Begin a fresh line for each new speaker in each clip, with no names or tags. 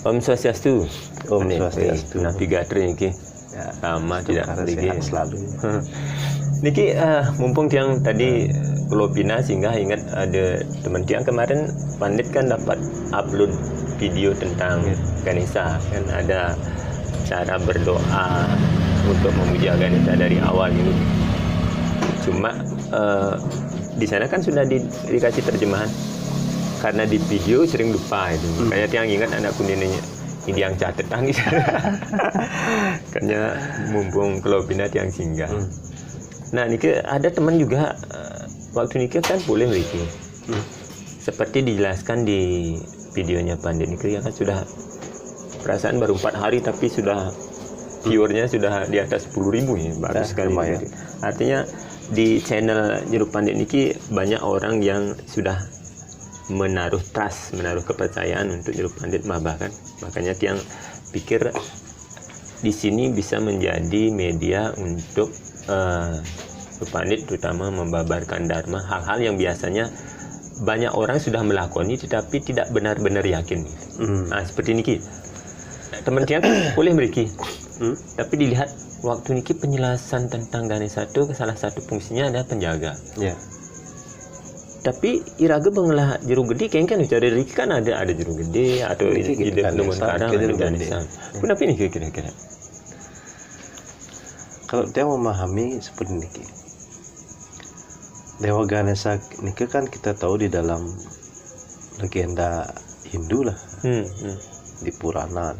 Om Swastiastu.
Om Swastiastu.
Navigator niki.
Ya,
Sama tidak pergi.
sehat selalu.
Niki mumpung tiang tadi Pulau Pina sehingga ingat ada teman tiang kemarin Pandit kan dapat upload video tentang Ganesha, kan ada cara berdoa untuk memuja Ganesha dari awal ini. Cuma di sana kan sudah dikasih terjemahan. Karena di video sering lupa itu. Kayak tiang ingat anakku ini yang catetan gitu. Kayaknya mumpung Pulau Pina tiang singgah. Nah, niki ada teman juga waktu niki kan boleh niki. Seperti dijelaskan di videonya Pandit niki ya kan sudah perasaan baru 4 hari tapi sudah viewernya sudah di atas 10.000 ya, bagus sekali. Artinya di channel Jeruk Pandit niki banyak orang yang sudah menaruh trust, menaruh kepercayaan untuk Jeruk Pandit Maba kan. Makanya tiang pikir di sini bisa menjadi media untuk Jeruk Pandit terutama membabarkan dharma, hal-hal yang biasanya banyak orang sudah melakoni tetapi tidak benar-benar yakin. Nah, seperti niki. Teman tiang boleh meriki. Tapi dilihat waktu niki penjelasan tentang Ganesha itu salah satu fungsinya adalah penjaga.
Ya.
Tapi iraga bengelah jeruk gede kayaknya kan cari riki kan ada jeruk gede atau ide penemuan karang ada Ganesha. Kenapa ini kira-kira?
Kalau dia memahami seperti ini, Dewa Ganesha ini kan kita tahu di dalam legenda Hindu lah, di Purana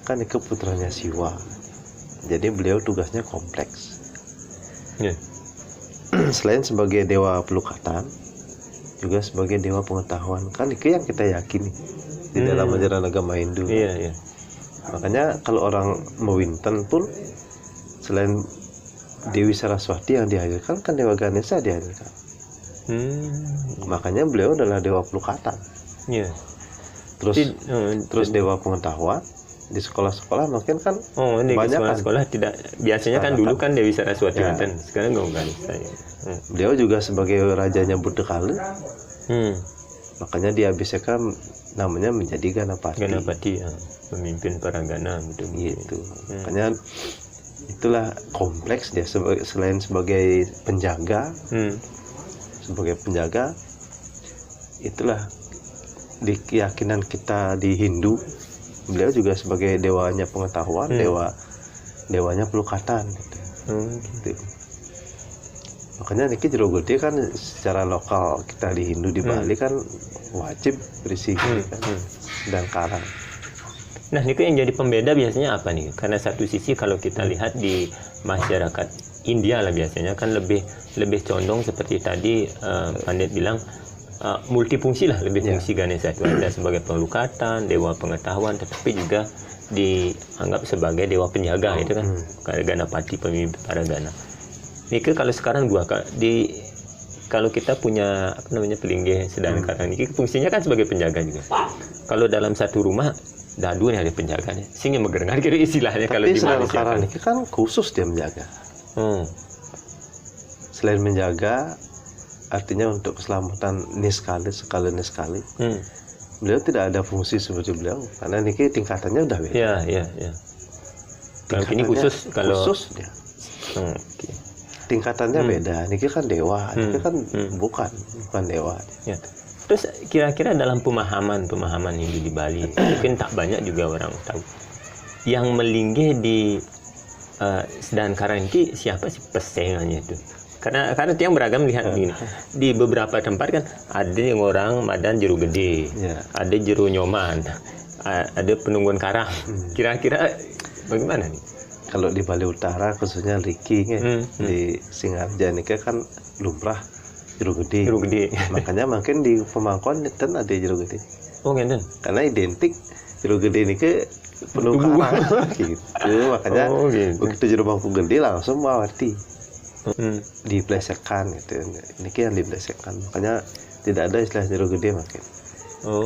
kan ini putranya Siwa. Jadi beliau tugasnya kompleks. Selain sebagai dewa pelukatan, juga sebagai dewa pengetahuan. Kan itu yang kita yakini di dalam ajaran agama Hindu.
Iya.
Makanya kalau orang mewinten pun selain Dewi Saraswati yang dihadirkan, kan Dewa Ganesha dihadirkan. Makanya beliau adalah dewa pelukatan.
Iya.
Terus dewa pengetahuan. Di sekolah-sekolah mungkin kan
di
banyak
sekolah tidak biasanya kan dulu kan Dewi Saraswati kan sekarang nggak Ganesha.
Beliau juga sebagai rajanya Buddhakala. Makanya diabisakan namanya menjadi Ganapati.
Ganapati ya, pemimpin para gana
gitu. Makanya itulah kompleks dia selain sebagai penjaga. Sebagai penjaga itulah di keyakinan kita di Hindu. Beliau juga sebagai dewanya pengetahuan, dewanya pelukatan gitu. Makanya niki jeruk gede kan secara lokal kita di Hindu di Bali kan wajib berisi kan dan karang.
Nah, niku yang jadi pembeda biasanya apa nih? Karena satu sisi kalau kita lihat di masyarakat India lah biasanya kan lebih condong seperti tadi Pandit bilang multifungsi lah, lebih fungsi Ganesha itu ada sebagai pelukatan, dewa pengetahuan, tetapi juga dianggap sebagai dewa penjaga itu kan, Ganapati pemimpin para gana. Ini kalau sekarang kalau kita punya pelinggih sedang karang ini fungsinya kan sebagai penjaga juga. Kalau dalam satu rumah dadu nih ada penjaganya, sehingga megerengan kira istilahnya. Tapi kalau di
sedang karang ini kan khusus dia menjaga. Selain menjaga, artinya untuk keselamatan niskali. Beliau tidak ada fungsi seperti beliau karena ini tingkatannya udah beda.
Iya. Kalau ini khusus
dia. Tingkatannya beda. Niki kan dewa, niki kan bukan dewa.
Ya. Terus kira-kira dalam pemahaman Hindu di Bali mungkin tak banyak juga orang tahu. Yang melinggih di Sedahan Karang ini siapa sih pesengannya itu? Karena tiang beragam lihat begini. Di beberapa tempat kan ada yang orang Madan Jeruk Gede, ada Jeruk Nyoman, ada Penunggun Karang. Kira-kira bagaimana nih?
Kalau di Bali Utara khususnya Riki di Singarja ini kan lumrah Jeruk Gede. Makanya makin di Pemangkuan kan ada Jeruk Gede.
Oh, ngenten.
Karena identik Jeruk Gede ini penuh karang gitu. Makanya begitu Jeruk Mangku Gede langsung mawati. Diplesetkan gitu. Ini yang diplesetkan. Makanya tidak ada istilah jeruk gede makin.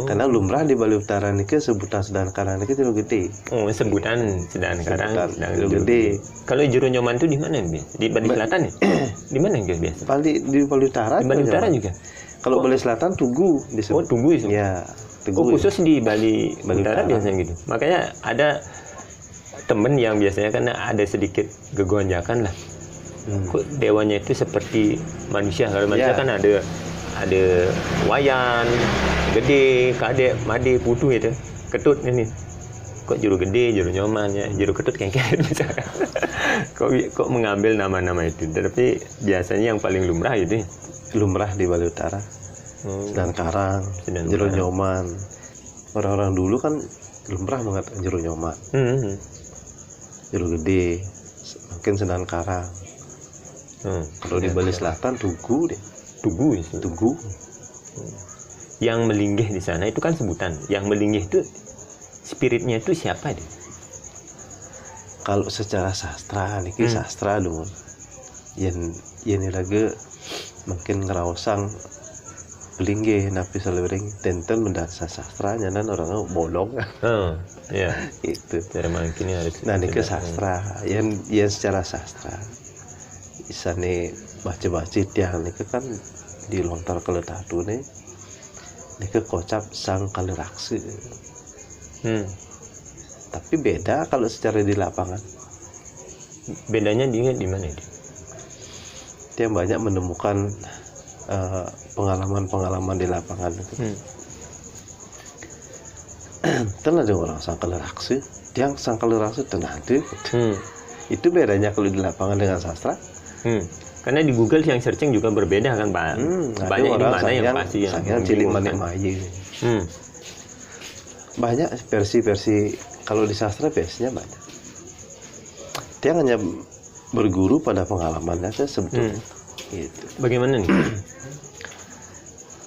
Karena lumrah di Bali Utara ini sebutan Sedahan Karang ini jeruk gede.
Sebutan Sedahan Karang
jeruk gede.
Kalau Jeruk Nyoman itu di mana nih? Di Bali Selatan ya? Di mana yang biasa?
Di Bali Utara.
Di Bali Utara juga.
Kalau Bali Selatan Tugu disebut.
Tugu itu.
Ya. Teguh.
Khusus di Bali Utara
Utara.
biasanya gitu. Makanya ada temen yang biasanya kan ada sedikit gegonjakan lah. Kok dewanya itu seperti manusia. Kalau manusia kan ada wayan, gede, kadek, made, putu gitu. Ketut ini. Kok juru gede, juru nyoman ya, juru ketut kengkeng misalkan. kok mengambil nama-nama itu. Tapi biasanya yang paling lumrah itu.
Lumrah di Bali Utara. Sedan Karang, juru nyoman. Orang-orang dulu kan lumrah mengatakan juru nyoman. Juru gede, mungkin Sedan Karang. Kalau di Bali Selatan Tugu deh.
Tugu itu.
Tugu.
Yang melinggih di sana itu kan sebutan. Yang melinggih itu spiritnya itu siapa deh?
Kalau secara sastra nih sastra dong. Yang lagi mungkin ngerausang pelinggih napi salewering tenten mendasar sastra nyanan orang bolong.
Iya.
Itu.
Cara mungkin harus.
Nah, ini ke sastra. Yang secara sastra. Isane baca-baca tiang ini kan di lontar keletatu nih. Ini ke kocap sang kaleraksi. Tapi beda kalau secara di lapangan.
Bedanya dia di mana itu?
Dia banyak menemukan pengalaman-pengalaman di lapangan itu. Ten ada orang sangkal raksi, yang sangkal raksi ten ada. Itu bedanya kalau di lapangan dengan sastra.
Karena di Google yang searching juga berbeda kan, Pak. Banyak di mana yang pasti yang
cilik manik mayi. Banyak versi-versi kalau di sastra versinya banyak. Dia hanya berguru pada pengalamannya saja sebetulnya. Gitu.
Bagaimana nih?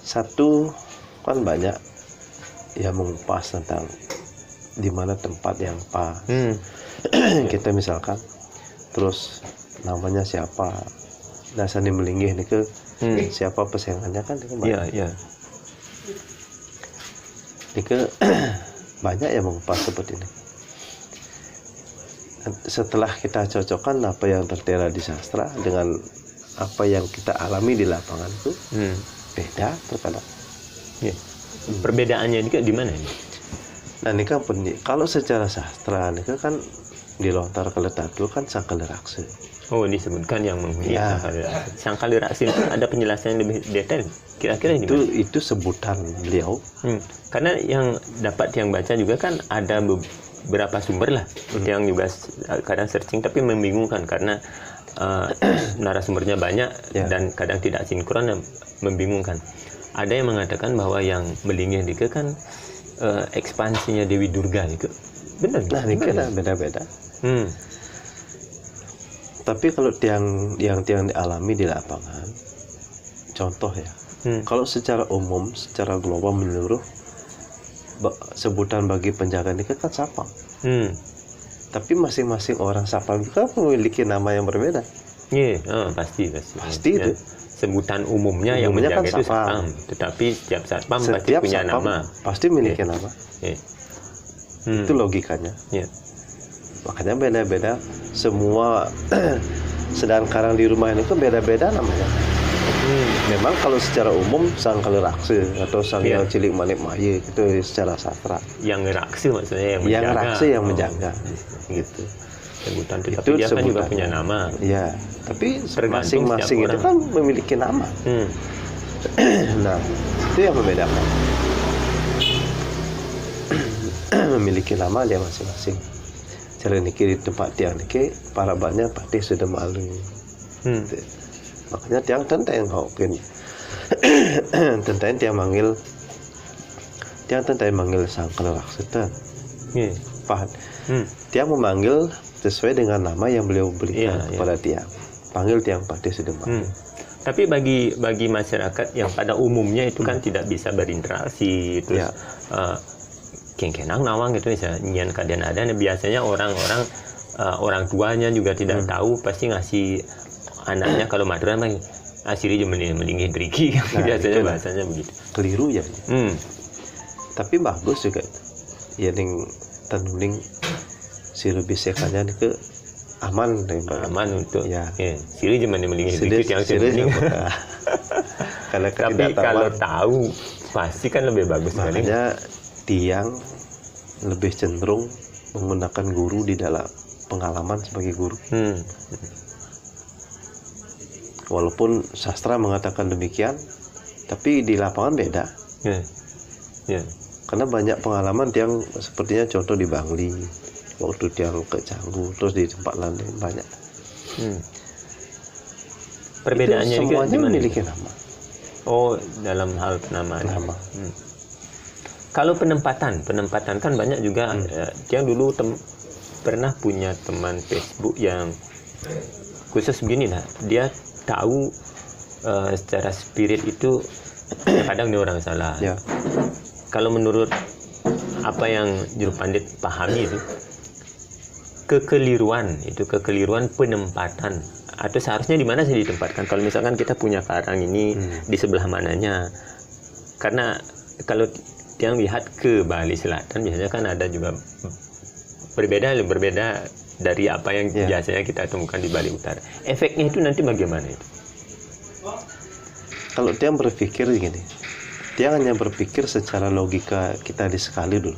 Satu kan banyak yang mengupas tentang di mana tempat yang pas. Kita misalkan terus namanya siapa, dasarnya melinggih nih ke siapa pesaingnya kan itu banyak.
Iya.
Ini ke banyak yang mengupas seperti ini. Setelah kita cocokkan apa yang tertera di sastra dengan apa yang kita alami di lapangan itu beda terkadang.
Perbedaannya ini di mana ini?
Nah ini kan penting. Kalau secara sastra ini kan di lontar keletatu kan sangkaliraksi.
Oh, disebutkan yang menghuni sangkaliraksi itu ada penjelasan yang lebih detail. Kira-kira
itu sebutan beliau.
Karena yang dapat yang baca juga kan ada beberapa sumber lah yang juga kadang searching tapi membingungkan karena narasumbernya banyak dan kadang tidak sinkron dan membingungkan. Ada yang mengatakan bahwa yang melinggih itu kan ekspansinya Dewi Durga itu benar.
Nah ini kan beda-beda. Tapi kalau tiang dialami di lapangan, contoh ya, kalau secara umum, secara global menyeluruh, sebutan bagi penjaga ini kan sapam. Tapi masing-masing orang sapam itu kan memiliki nama yang berbeda.
Iya, pasti
itu.
Sebutan umumnya yang menjaga kan itu sapam. Tetapi setiap sapam pasti punya nama.
Pasti memiliki nama. Itu logikanya. Makanya beda-beda. Semua Sedan Karang di rumah ini kan beda-beda namanya. Memang kalau secara umum sang kaliraksi atau sang yang cilik manik maye itu secara sastra.
Yang raksi maksudnya yang menjaga.
Yang raksi yang menjaga, gitu.
Sebutan itu, tapi dia kan juga punya nama.
Iya, tapi masing-masing itu kan memiliki nama. Nah, itu yang membedakan. Memiliki nama dia masing-masing. Cara niki di tempat tiang niki para banyak pasti sudah malu. Makanya tiang tentang mungkin tentang tiang manggil sang kaliraksita. Paham? Tiang memanggil sesuai dengan nama yang beliau berikan kepada tiang. Panggil tiang pasti sudah malu.
Tapi bagi masyarakat yang pada umumnya itu kan tidak bisa berinteraksi terus kengkenang nawang gitu misalnya nyian keadaan ada biasanya orang tuanya juga tidak tahu pasti ngasih anaknya kalau Madura mah asiri melinggih driki biasanya bahasanya begitu.
Keliru ya. Tapi bagus juga itu. Ya ning tanuning si lebih sekanya ke aman
untuk siri cuma melinggih driki yang sering.
Tapi
kalau tahu pasti kan lebih bagus sekali.
Makanya tiang lebih cenderung menggunakan guru di dalam pengalaman sebagai guru. Walaupun sastra mengatakan demikian, tapi di lapangan beda. Karena banyak pengalaman yang sepertinya contoh di Bangli, waktu dia ke Canggu, terus di tempat lain banyak.
Perbedaannya
itu semuanya
gimana?
memiliki nama.
Oh, dalam hal penamaan.
Nama.
Kalau penempatan kan banyak juga. Yang dulu pernah punya teman Facebook yang khusus begini lah. Dia tahu secara spirit itu kadang dia orang salah.
Ya.
Kalau menurut apa yang juru pandit pahami itu kekeliruan penempatan, atau seharusnya di mana sih ditempatkan. Kalau misalkan kita punya karang ini di sebelah mananya, karena kalau yang lihat ke Bali Selatan biasanya kan ada juga berbeda dari apa yang biasanya kita temukan di Bali Utara. Efeknya itu nanti bagaimana itu?
Kalau dia berpikir gini, dia hanya berpikir secara logika kita di sekali dulu.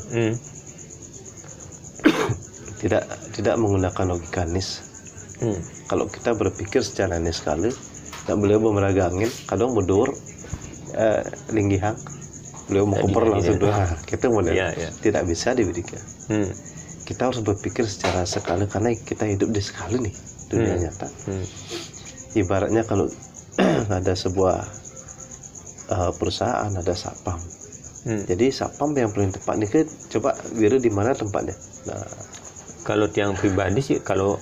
Tidak menggunakan logika nis. Kalau kita berpikir secara nis sekali, tak beliau memeragangin, kadang mundur, linggihang, beliau mau koper langsung doang. Kita model tidak bisa diberikan. Kita harus berpikir secara sekali karena kita hidup di sekali nih dunia nyata. Ibaratnya kalau ada sebuah perusahaan, ada satpam. Jadi satpam yang paling tepat nih coba biru di mana tempatnya. Nah,
kalau tiang pribadi sih kalau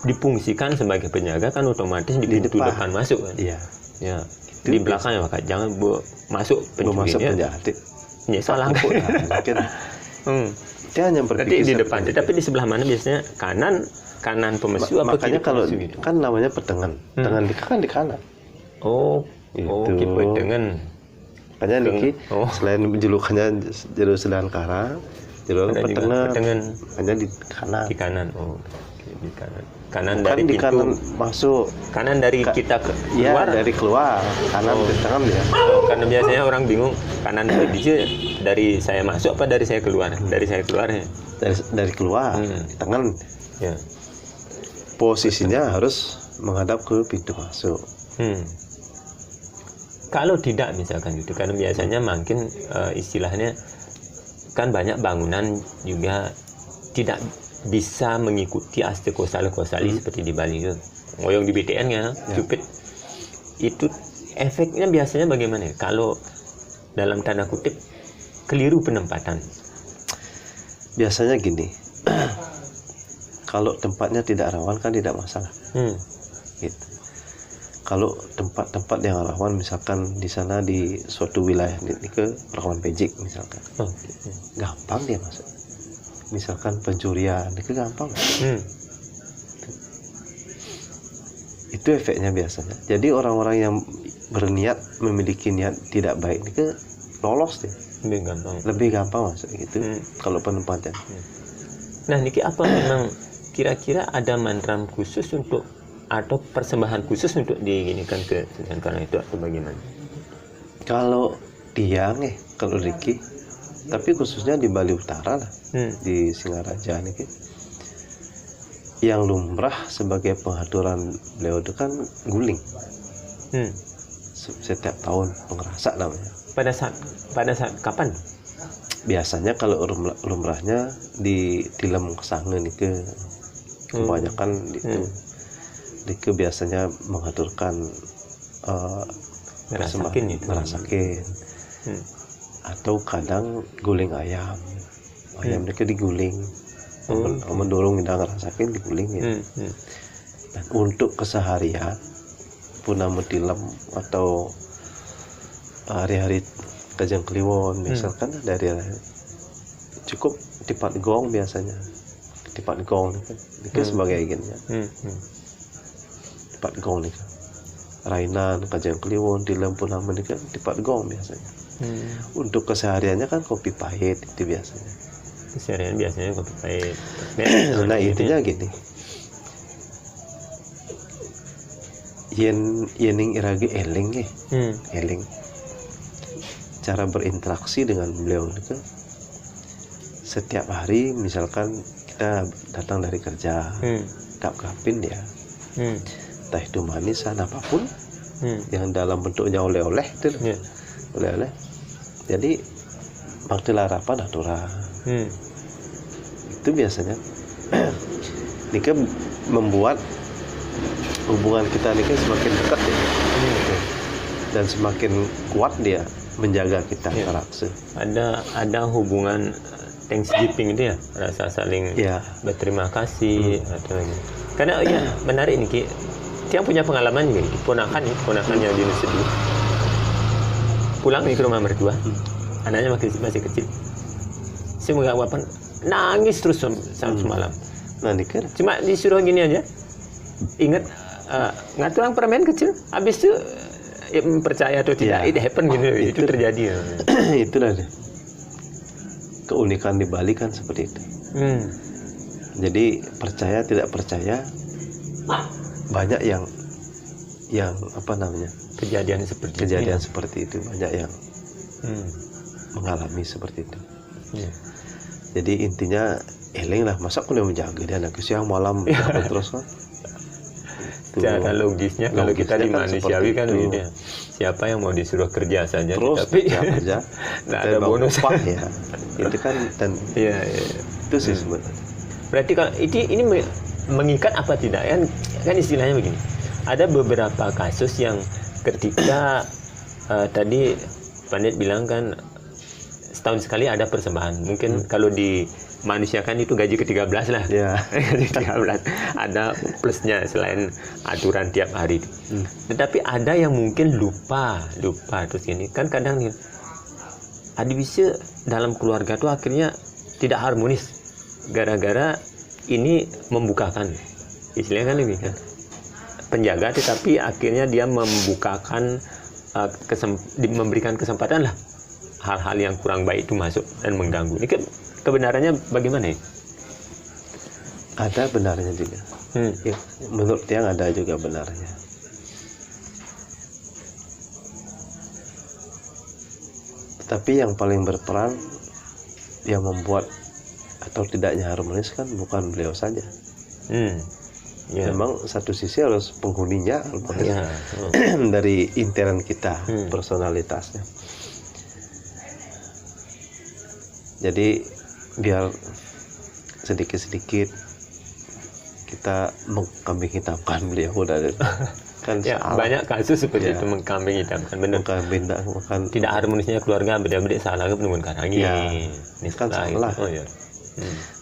difungsikan sebagai penjaga kan otomatis di pintu depan masuk kan.
Iya.
Ya. Di belakang ya Pak, jangan masuk pencurinya. Ya salah kok.
Dia hanya berpikir
di depan, tapi di sebelah mana biasanya kanan pemesu apa
makanya
kiri
kalau
gitu?
Kan namanya petengan. Tengan di kanan.
Oh, kipe dengan.
Makanya niki selain julukannya jalur sedang karang, jalur petengan hanya di kanan.
Di kanan. Oh, di kanan. Kanan
bukan
dari
di
pintu.
Kanan masuk.
Kanan dari kita keluar.
Iya, dari keluar. Kanan ke tengah ya.
Karena biasanya orang bingung kanan dari saya masuk apa dari saya keluar? Dari saya keluarnya.
Dari keluar. Tangan.
Ya.
Posisinya harus menghadap ke pintu masuk.
Kalau tidak misalkan gitu, karena biasanya makin istilahnya kan banyak bangunan juga tidak bisa mengikuti aste kosali seperti di Bali itu. Ngoyong di BTN ya, cupit. Itu efeknya biasanya bagaimana? Kalau dalam tanda kutip keliru penempatan.
Biasanya gini. Kalau tempatnya tidak rawan kan tidak masalah. Gitu. Kalau tempat-tempat yang rawan, misalkan di sana di suatu wilayah ini ke rawan pejik misalkan, gampang dia masuk. Misalkan pencurian, itu gampang. Itu efeknya biasanya. Jadi orang-orang yang berniat memiliki niat tidak baik itu lolos deh. Lebih gampang masuk gitu. Kalau penempatan.
Nah, niki apa memang kira-kira ada mantra khusus untuk atau persembahan khusus untuk diginikan ke karena itu atau bagaimana?
Kalau tiang kalau Riki, tapi khususnya di Bali Utara lah, di Singaraja nih, yang lumrah sebagai pengaturan beliau itu kan guling. Setiap tahun pengerasa namanya. Pada saat kapan? Biasanya kalau lumrahnya di Tilem Kesangen nih kebanyakan itu. Dike biasanya mengaturkan
ngerasakin
atau kadang guling ayam mereka diguling mendorong tidak ngerasakin diguling ya. Dan untuk keseharian Purnama Tilem atau hari-hari Kajang Kliwon misalkan dari cukup tipat gong biasanya tipat gong itu sebagai agennya. Tipat gong nih Rainan, Kajang Kliwon, Tilem Purnama nih kan tipat gong biasanya. Untuk kesehariannya kan kopi pahit itu biasanya.
Keseharian biasanya kopi pahit.
Nah intinya gini. Yening iragi eling eling. cara berinteraksi dengan beliau itu setiap hari. Misalkan kita datang dari kerja, kap-kapin dia, entah itu manisan apapun, yang dalam bentuknya oleh-oleh itu, oleh-oleh. Jadi waktu larapan atura itu biasanya Nika membuat hubungan kita ini semakin dekat ya, dan semakin kuat dia menjaga kita interaksi.
Ada hubungan Thanksgiving itu ya, rasa saling berterima kasih atau karena ya menarik nih Ki. Tiang punya pengalaman juga, ponakannya di Nusa Dua. Pulang nih ke rumah mertua, anaknya masih kecil. Saya menggak nangis terus semalam.
Nah, ini kan
cuma disuruh gini aja, ingat ngatulang permen kecil, habis itu ya, percaya atau tidak, it happen gitu, itu terjadi.
Itulah deh. Keunikan di Bali kan seperti itu. Jadi percaya tidak percaya, banyak yang apa namanya,
kejadian
seperti itu banyak yang mengalami seperti itu. Jadi intinya eling lah, masa aku udah menjaga dia anak siang malam terus kan.
Cara logisnya kalau kita di manusiawi kan ini siapa yang mau disuruh kerja saja
terus
tapi
kerja
nggak ada bonus
ya. Itu kan dan itu sih sebenarnya.
Berarti kalau ini mengikat apa tidak kan istilahnya begini, ada beberapa kasus yang ketika tadi Pandit bilang kan setahun sekali ada persembahan, mungkin kalau di manusia kan itu gaji ke-13 lah. Gaji ke-13 ada plusnya selain aturan tiap hari. Tetapi ada yang mungkin lupa terus gini kan, kadang nih ada bisa dalam keluarga tuh akhirnya tidak harmonis gara-gara ini membukakan istilahnya kan lebih kan penjaga, tetapi akhirnya dia membukakan memberikan kesempatan lah hal-hal yang kurang baik itu masuk dan mengganggu. Ini kebenarannya bagaimana ya?
Ada benarnya juga. Ya, menurut Tiang ada juga benarnya. Tapi yang paling berperan yang membuat atau tidaknya harmonis kan bukan beliau saja. Memang satu sisi harus penghuninya dari intern kita, personalitasnya. Jadi biar sedikit-sedikit kita mengkambing hitamkan beliau dari kan
banyak kasus seperti itu, mengkambing hitamkan, benar. Tidak harmonisnya keluarga, beda-beda salah ke penunggun karangi.
Ini kan salah.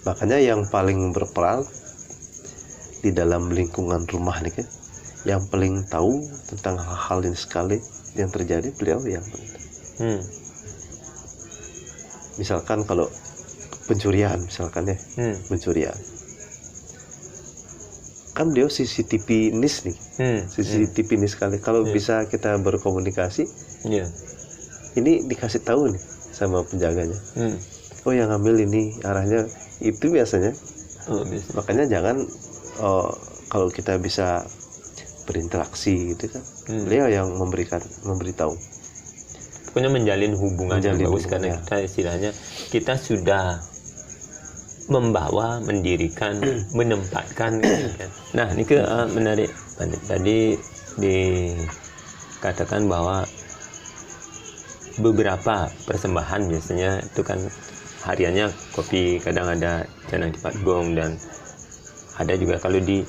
Makanya yang paling berperan di dalam lingkungan rumah nih kan, yang paling tahu tentang hal-hal ini sekali yang terjadi beliau yang misalkan kalau pencurian misalkan ya, pencurian kan beliau CCTV nis nih, CCTV nis sekali kalau bisa kita berkomunikasi, ini dikasih tahu nih sama penjaganya, oh yang ngambil ini arahnya itu biasanya. Makanya jangan kalau kita bisa berinteraksi gitu kan, beliau yang memberitahu.
Pokoknya menjalin hubungan yang bagus karena kita istilahnya kita sudah membawa, mendirikan, menempatkan kan. Nah, ini menarik. Tadi dikatakan bahwa beberapa persembahan biasanya itu kan hariannya kopi, kadang ada canang dipat gong, dan ada juga kalau di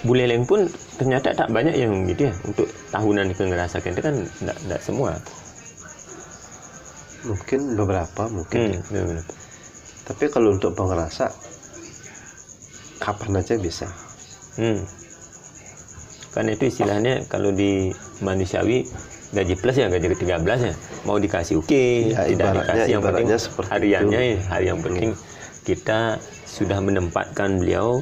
Buleleng pun ternyata tak banyak yang gitu ya untuk tahunan itu ngerasakan itu kan tidak semua.
Mungkin beberapa tapi kalau untuk pengerasa kapan aja bisa.
Karena itu istilahnya kalau di manusiawi gaji plus ya, gaji ke-13 ya, mau dikasih tidak dikasih, yang penting hariannya hari yang penting kita sudah menempatkan beliau,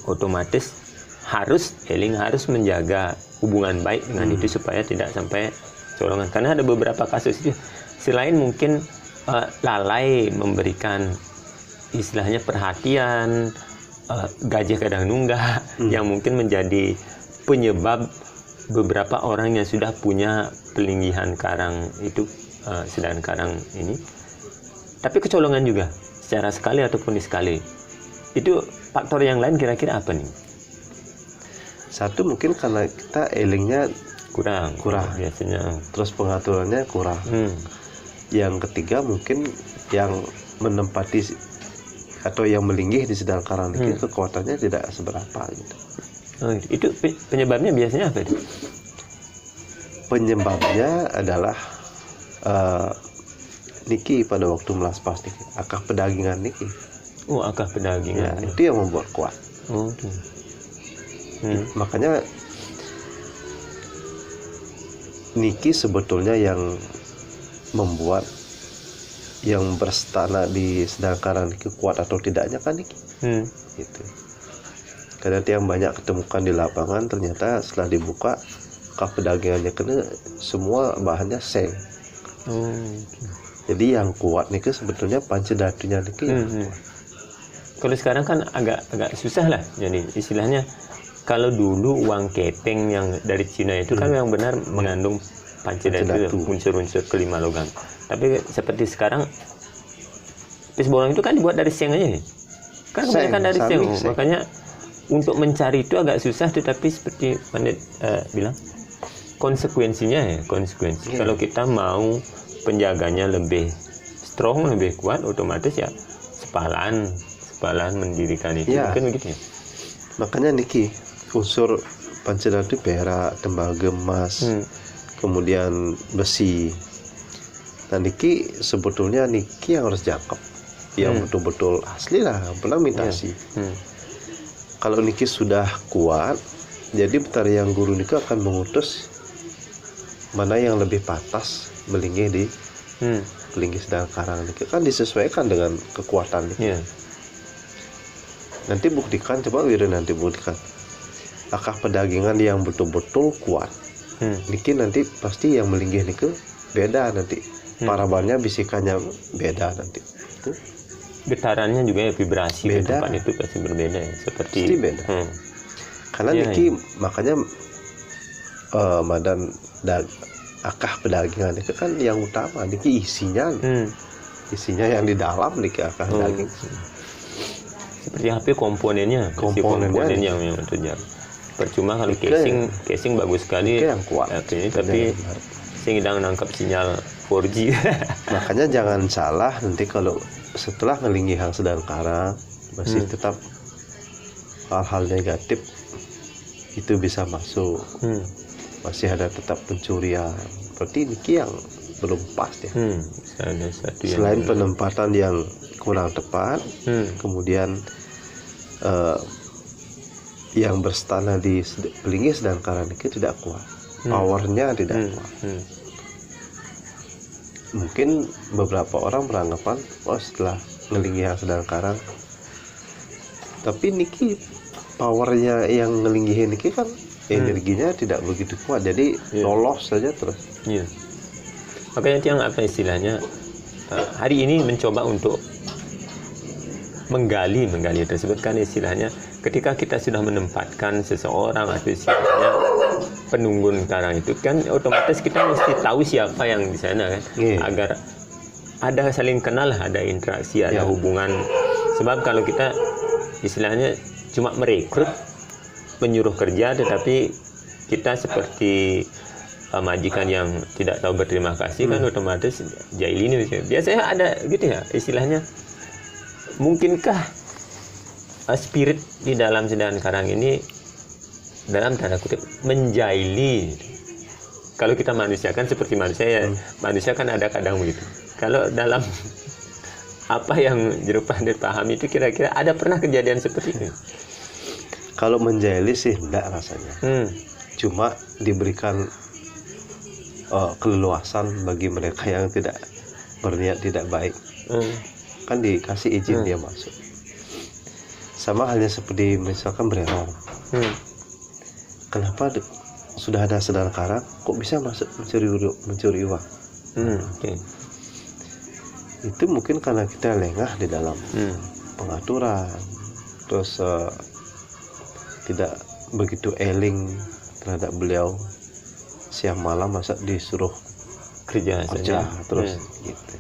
otomatis harus menjaga hubungan baik dengan itu supaya tidak sampai colongan. Karena ada beberapa kasus itu selain mungkin lalai memberikan istilahnya perhatian, gajah kadang nunggah, yang mungkin menjadi penyebab beberapa orang yang sudah punya pelinggihan karang itu sedangkan karang ini, tapi kecolongan juga secara sekali ataupun disekali. Itu faktor yang lain kira-kira apa nih?
Satu mungkin karena kita elingnya
Kurang biasanya.
Terus pengaturannya kurang. Yang ketiga mungkin yang menempati atau yang melinggih di sedang karang niki kekuatannya tidak seberapa gitu.
Itu penyebabnya biasanya apa itu?
Penyebabnya adalah niki pada waktu melaspas niki, akah pedagingan niki.
Akah pedagingan.
Ya, itu yang membuat kuat. Makanya niki sebetulnya yang membuat yang berstana di sedang karang niki kuat atau tidaknya kan niki. Gitu. Karena yang banyak ketemukan di lapangan ternyata setelah dibuka kap pedagangannya kena semua bahannya seng. Jadi yang kuat niki sebetulnya pancedatunya niki yang kuat.
Kalau sekarang kan agak susah lah. Jadi istilahnya kalau dulu uang kepeng yang dari Cina itu kan yang benar mengandung pancedatu, unsur-unsur kelima logam. Tapi seperti sekarang pis bolong itu kan dibuat dari seng aja. Kan kebanyakan dari seng. Makanya untuk mencari itu agak susah, tetapi seperti Pandit bilang konsekuensinya. Kalau kita mau penjaganya lebih strong, lebih kuat, otomatis ya sepalan mendirikan itu. Mungkin begitu ya.
Makanya niki unsur pancedatu perak, tembaga, emas, kemudian besi. Nah niki sebetulnya niki yang harus jangkep, yang betul-betul asli lah, pernah imitasi. Kalau niki sudah kuat, jadi bentar yang guru niki akan mengutus mana yang lebih pantas melinggih di melinggih sedang karang niki, kan disesuaikan dengan kekuatan niki. Nanti buktikan, coba Wira nanti buktikan akah pedagingan yang betul-betul kuat. Niki nanti pasti yang melinggih niki beda nanti. Parabannya, bisikannya beda nanti.
Getarannya juga ya, vibrasi di tempat itu pasti berbeda ya. Seperti
pasti beda. Karena niki makanya madan dan akah pedagingan itu kan yang utama niki isinya. Isinya yang di dalam niki akah daging.
Seperti HP komponennya yang terjadi. Percuma kalau casing bagus sekali
yang kuat
ini, tapi sedang nangkap sinyal 4G.
Makanya jangan salah nanti kalau setelah ngelinggih hang sedang karang masih tetap hal-hal negatif itu bisa masuk. Masih ada tetap pencurian. Berarti niki yang belum pas ya.
Ada satu
selain penempatan yang kurang tepat, kemudian yang berstana di pelinggih sedang karang niki tidak kuat, powernya tidak kuat. Mungkin beberapa orang beranggapan setelah ngelinggih sedang karang, tapi niki powernya yang ngelinggihin niki kan energinya tidak begitu kuat, jadi lolos saja terus.
Makanya yang apa istilahnya hari ini mencoba untuk menggali tersebut kan istilahnya, ketika kita sudah menempatkan seseorang atau istilahnya penunggun karang itu kan otomatis kita mesti tahu siapa yang di sana kan, agar ada saling kenal, ada interaksi, ada hubungan. Sebab kalau kita istilahnya cuma merekrut, menyuruh kerja, tetapi kita seperti majikan yang tidak tahu berterima kasih kan otomatis jahil ini biasanya ada gitu ya istilahnya. Mungkinkah spirit di dalam sedang karang ini dalam tanda kutip menjahili? Kalau kita manusia kan seperti manusia ya, manusia kan ada kadang begitu. Kalau dalam apa yang Jero Pandit paham itu kira-kira ada pernah kejadian seperti itu?
Kalau menjahili sih enggak rasanya. Cuma diberikan keleluasan bagi mereka yang tidak berniat tidak baik. Kan dikasih izin dia masuk. Sama halnya seperti misalkan bererong. Kenapa sudah ada sedang karang kok bisa masuk mencuri uang? Itu mungkin karena kita lengah di dalam pengaturan, terus tidak begitu eling terhadap beliau. Siang malam masa disuruh
kerja
terus gitu.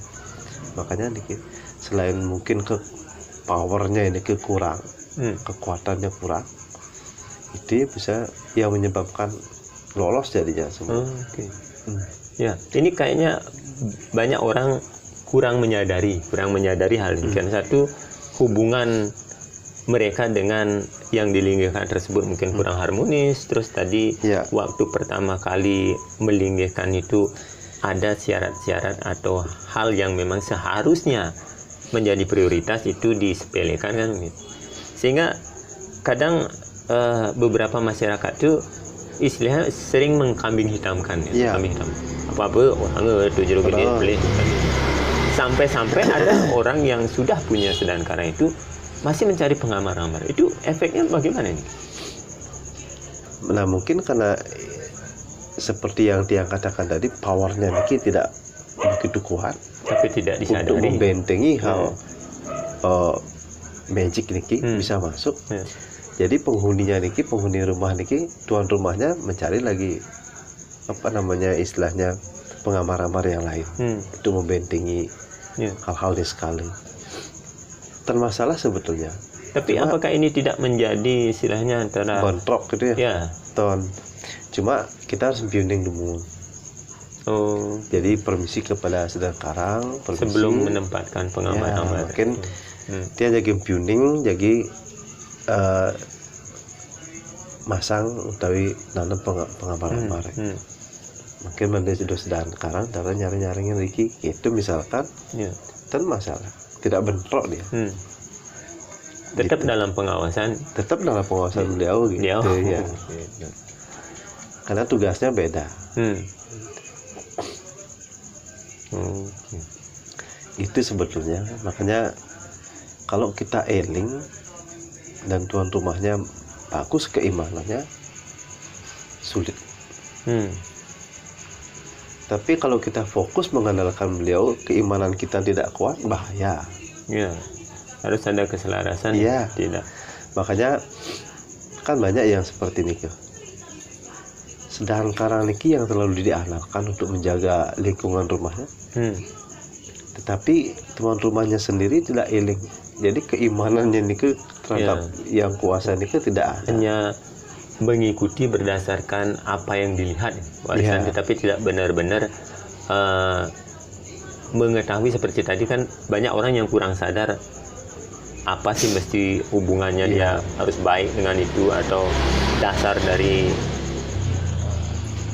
Makanya nih selain mungkin powernya ini kurang, kekuatannya kurang, itu bisa yang menyebabkan lolos jadinya semua.
Ya, ini kayaknya banyak orang kurang menyadari hal ini. Kan satu, hubungan mereka dengan yang dilinggihkan tersebut mungkin kurang harmonis. Terus tadi waktu pertama kali melinggihkan itu ada syarat-syarat atau hal yang memang seharusnya menjadi prioritas itu disepelekan kan, sehingga kadang beberapa masyarakat itu istilahnya sering mengkambing hitamkan kambing hitam. Apa-apa orang itu jeruk gede boleh. Sampai-sampai ada orang yang sudah punya sedangkara itu masih mencari pengamar-amar. Itu efeknya bagaimana ini?
Nah, mungkin karena seperti yang dia katakan tadi, powernya Niki tidak begitu kuat,
tapi tidak disadari
untuk membentengi hal magic Niki bisa masuk. Jadi penghuni rumah Niki, tuan rumahnya mencari lagi istilahnya pengamar-amar yang lain untuk membentengi hal-hal ini sekali. Termasalah sebetulnya.
Tapi apakah ini tidak menjadi istilahnya antara
bentrok gitu ya? Cuma kita harus bimbing dulu. Jadi permisi kepada sedang karang,
sebelum menempatkan pengamar-amar.
Mungkin dia jadi bimbing, jadi masang utawi nanam pengamar-amar. Mungkin mana sudah sedang karang, cara nyari-nyaringin Riki, itu misalkan, dan masalah, tidak bentrok dia.
Tetap gitu. Dalam pengawasan
beliau gitu ya. Karena tugasnya beda. Itu sebetulnya, makanya kalau kita eling dan tuan rumahnya bagus keimanannya, sulit. Tapi kalau kita fokus mengandalkan beliau, keimanan kita tidak kuat, bahaya.
Harus ada keselarasan. Tidak.
Makanya kan banyak yang seperti ini. Sedang karang niki yang terlalu diandalkan untuk menjaga lingkungan rumahnya. Tetapi teman rumahnya sendiri tidak eling. Jadi keimanannya niki terhadap yang kuasa niki tidak ada.
Hanya mengikuti berdasarkan apa yang dilihat warisan, tetapi tidak benar-benar mengetahui. Seperti tadi kan banyak orang yang kurang sadar apa sih mesti hubungannya dia harus baik dengan itu, atau dasar dari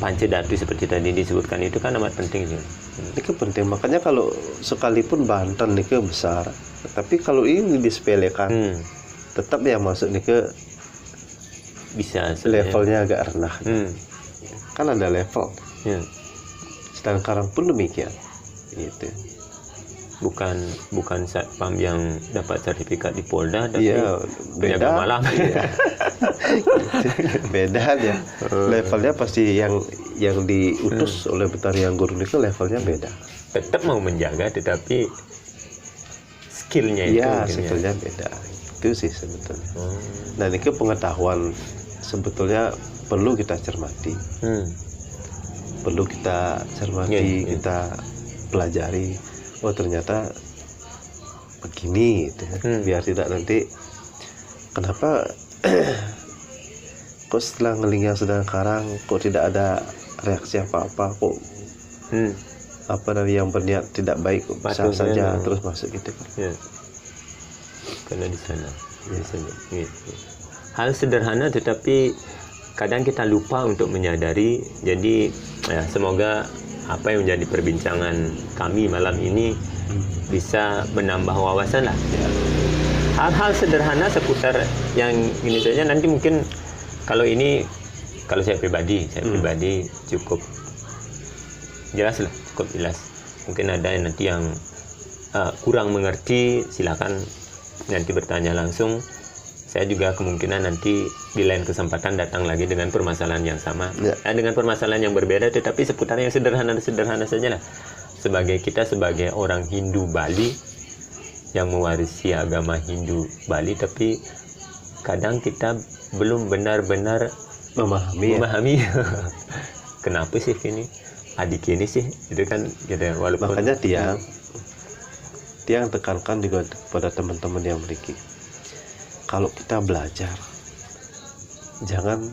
Pancedatu seperti tadi disebutkan itu kan amat penting sih.
Ini penting, makanya kalau sekalipun Banten ini besar, tapi kalau ini disepelekan, tetap yang masuk ini
bisa
levelnya agak rendah. Kan ada level. Sedang karang pun demikian. Gitu.
Bukan satpam yang dapat sertifikat di Polda, tapi
beda
malam.
Beda ya. Levelnya pasti yang diutus oleh Betari Anggur itu levelnya beda.
Tetap mau menjaga, tetapi skillnya
skillnya beda. Itu sih sebetulnya. Nah, ini pengetahuan sebetulnya perlu kita cermati. Perlu kita cermati, kita pelajari. Oh, ternyata begini gitu. Biar tidak nanti kenapa kok setelah ngelinggang sedang karang kok tidak ada reaksi apa-apa, kok yang berniat tidak baik kok bisa saja terus masuk gitu kan.
Karena di sana gitu. Hal sederhana tetapi kadang kita lupa untuk menyadari. Jadi semoga apa yang menjadi perbincangan kami malam ini bisa menambah wawasan lah. Hal-hal sederhana seputar yang ini saja. Nanti mungkin kalau saya pribadi cukup jelas. Mungkin ada nanti yang kurang mengerti, silakan nanti bertanya langsung. Saya juga kemungkinan nanti di lain kesempatan datang lagi dengan permasalahan yang sama, dengan permasalahan yang berbeda, tetapi seputar yang sederhana saja lah. Sebagai orang Hindu Bali yang mewarisi agama Hindu Bali, tapi kadang kita belum benar-benar memahami kenapa sih ini adik ini sih itu kan gitu, walaupun
makanya dia yang tekankan juga kepada teman-teman yang memiliki, kalau kita belajar jangan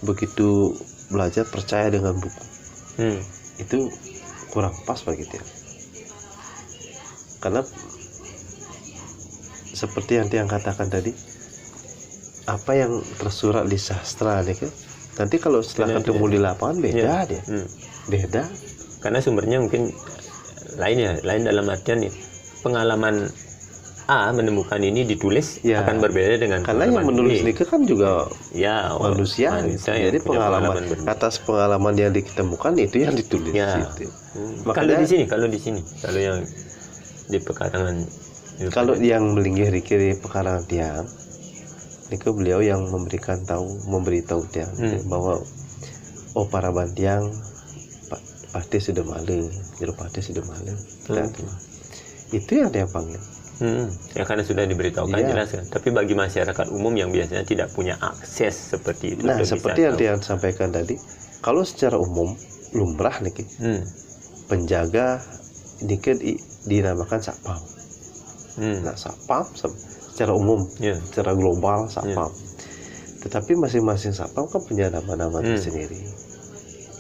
begitu belajar percaya dengan buku. Itu kurang pas bagi dia, karena seperti yang Tiang katakan tadi, apa yang tersurat di sastra nih kan, nanti kalau setelah ketemu di lapangan beda dia. Beda
karena sumbernya mungkin lain dalam artian nih, pengalaman A menemukan ini ditulis akan berbeda dengan
karena yang menulis ini kan juga manusia jadi pengalaman atas pengalaman yang ditemukan itu yang ditulis gitu.
Kalau di sini kalau yang di pekarangan,
kalau yang melinggih di pekarangan Tiang itu beliau yang memberitahu Tiang bahwa para bantiang pasti sudah malu, jeruk pasti sudah malu. Itu yang dia panggil.
Ya karena sudah diberitahukan jelas kan. Tapi bagi masyarakat umum yang biasanya tidak punya akses seperti itu.
Nah seperti yang dia sampaikan tadi, kalau secara umum lumrah nih, penjaga dikit dinamakan satpam. Nah satpam secara umum, secara global satpam. Tetapi masing-masing satpam kan punya nama-nama tersendiri.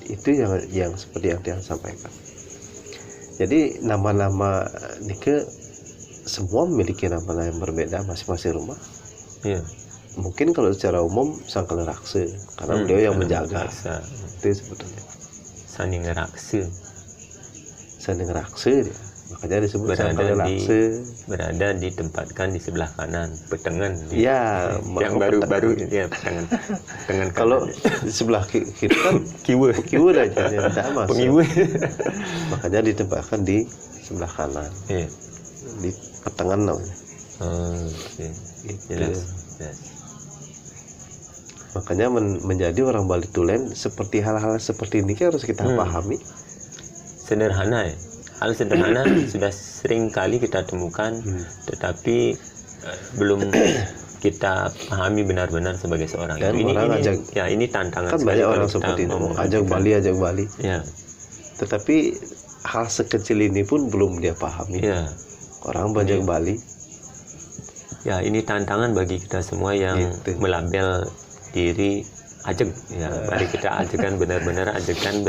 Itu yang seperti yang dia sampaikan. Jadi nama-nama Nike semua memiliki nama yang berbeda masing-masing rumah. Mungkin kalau secara umum Sangkala Raksa karena beliau yang menjaga. Itu sebetulnya.
Saning
Raksa dia. Makanya disebut Sangkala Raksa.
Berada ditempatkan di sebelah kanan, petengan.
Yang
baru petengan.
Kalau di sebelah kiri kan kiwe aja yang tidak masuk.
Pengiwe.
Makanya ditempatkan di sebelah kanan. Di pertengahan namanya.
Jelas.
Makanya menjadi orang Bali Tulen seperti hal-hal seperti ini harus kita pahami.
Sederhana ya. Hal sederhana sudah sering kali kita temukan, tetapi belum kita pahami benar-benar sebagai seorang.
Dan
ini tantangan.
Kan banyak orang seperti itu, ajak Bali. Tetapi hal sekecil ini pun belum dia pahami. Orang bajak Bali.
Ya ini tantangan bagi kita semua yang melabel diri ajak. Mari kita ajakan benar-benar ajakan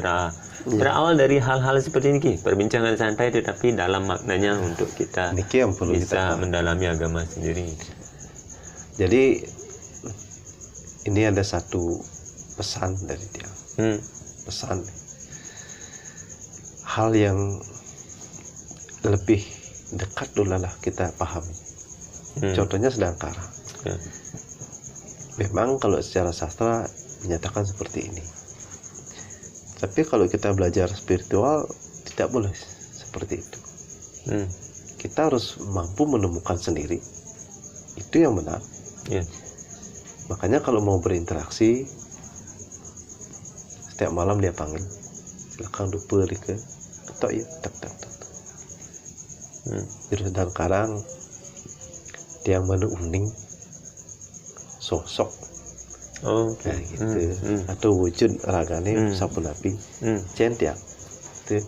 berawal dari hal-hal seperti ini, perbincangan santai tetapi dalam maknanya untuk kita bisa mendalami agama sendiri.
Jadi ini ada satu pesan dari dia. Pesan hal yang lebih dekat dululah kita pahami. Contohnya Sedangkara. Memang kalau secara sastra menyatakan seperti ini. Tapi kalau kita belajar spiritual tidak boleh seperti itu. Kita harus mampu menemukan sendiri itu yang benar. Makanya kalau mau berinteraksi setiap malam dia panggil, silakan duper ke ketok ya, tak. Terus dan sekarang dia mana uning sosok. Gitu. Atau wujud ragane sampun api tiang itu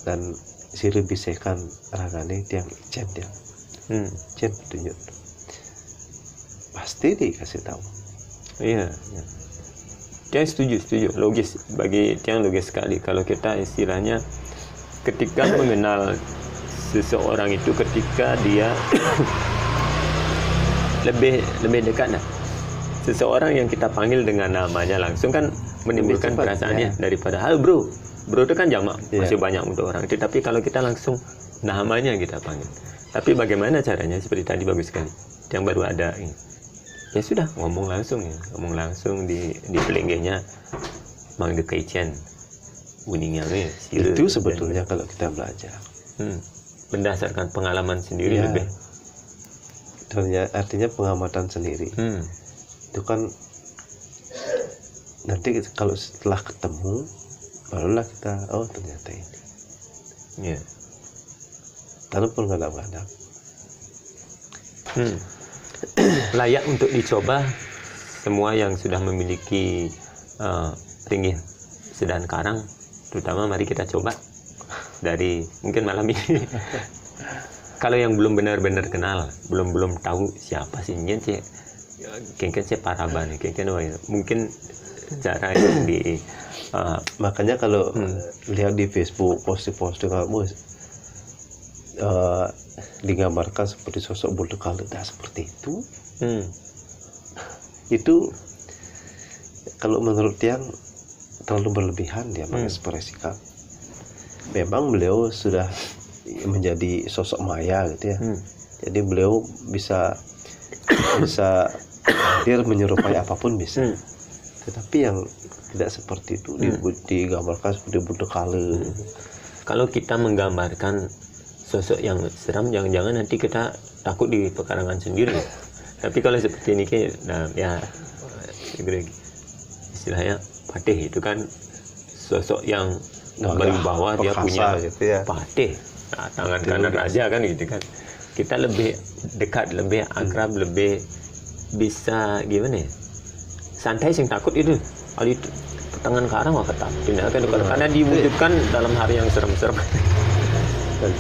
dan siru bisekan ragane tiang tiang tunjuk pasti dikasih tahu.
Tiang setuju logis, bagi Tiang logis sekali kalau kita istilahnya ketika mengenal seseorang itu ketika dia lebih dekat seseorang yang kita panggil dengan namanya langsung kan menimbulkan perasaannya daripada halo bro itu kan jamak masih banyak untuk orang. Tetapi kalau kita langsung namanya kita panggil, tapi bagaimana caranya seperti tadi bagus sekali yang baru ada ini. Ya sudah ngomong langsung di pelinggihnya mang de kaician uningnya
itu sebetulnya kalau kita belajar
berdasarkan pengalaman sendiri lebih.
Artinya pengamatan sendiri. Itu kan nanti kalau setelah ketemu barulah kita ternyata ini. Walaupun kadang-kadang
layak untuk dicoba semua yang sudah memiliki tinggi Sedan Karang, terutama mari kita coba dari mungkin malam ini. Kalau yang belum benar-benar kenal, belum tahu siapa sih Nyen sih, kengken sih Paraban, kengken mungkin cara yang di
makanya kalau lihat di Facebook posting kamu digambarkan seperti sosok Bolte Kaleda seperti itu kalau menurut yang terlalu berlebihan dia mengekspresikan. Memang beliau sudah menjadi sosok maya gitu ya. Jadi beliau bisa hadir menyerupai apapun bisa. Tetapi yang tidak seperti itu digambarkan seperti Bolte Kaleda.
Kalau kita menggambarkan sosok yang seram, jangan-jangan nanti kita takut di pekarangan sendiri. Tapi kalau seperti ini nah ya istilahnya patih itu kan sosok yang bawah dia punya
gitu ya.
patih. Nah, tangan kanan raja kan gitu kan. Kita lebih dekat, lebih akrab, lebih bisa gimana ya? Santai sing takut itu. Kalau itu tangan Karang wah ketak. Karena diwujudkan dalam hari yang serem-serem.
Dan